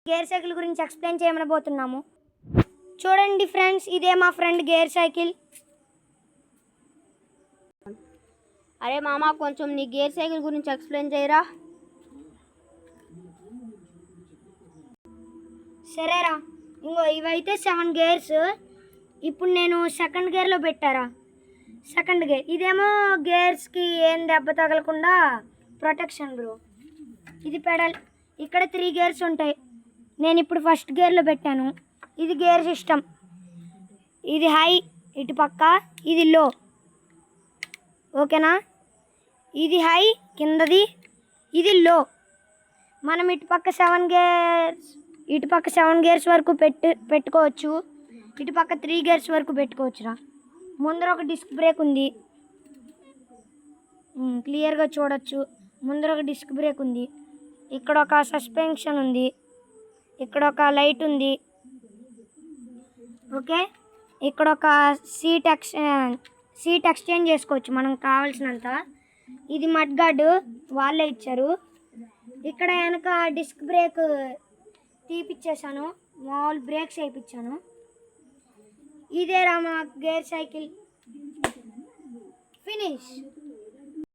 Gear cycle గురించి explain చేయమనబోతున్నాము. చూడండి friends, ఇదే మా ఫ్రెండ్ గేర్ సైకిల్. అరే మామ, కొంచెం నీ గేర్ సైకిల్ గురించి ఎక్స్ప్లెయిన్ చేయరా. సరేరా, ఇంకో ఇవైతే 7 గేర్స్. ఇప్పుడు నేను సెకండ్ గేర్లో పెట్టారా, సెకండ్ గేర్. ఇదేమో గేర్స్కి ఏం దెబ్బ తగలకుండా ప్రొటెక్షన్ బ్రో. ఇది పెడల్. ఇక్కడ 3 గేర్స్ ఉంటాయి. నేను ఇప్పుడు ఫస్ట్ గేర్లో పెట్టాను. ఇది గేర్ సిస్టమ్. ఇది హై ఇటు పక్క, ఇది లో. ఓకేనా? ఇది హై కిందది, ఇది లో. మనం ఇటుపక్క 7 గేర్స్ వరకు పెట్టుకోవచ్చు. ఇటుపక్క 3 గేర్స్ వరకు పెట్టుకోవచ్చురా. ముందర ఒక డిస్క్ బ్రేక్ ఉంది, క్లియర్గా చూడొచ్చు. ముందర ఒక డిస్క్ బ్రేక్ ఉంది. ఇక్కడ ఒక సస్పెన్షన్ ఉంది. ఇక్కడ ఒక లైట్ ఉంది. ఓకే, ఇక్కడ ఒక సీట్ ఎక్స్చేంజ్ చేసుకోవచ్చు మనం కావాల్సినంత. ఇది మడ్ గార్డ్ వాళ్ళే ఇచ్చారు. ఇక్కడ వెనక డిస్క్ బ్రేక్ తీపిచ్చేసాను, మామూలు బ్రేక్స్ వేయించాను. ఇదే రా మా గేర్ సైకిల్. ఫినిష్.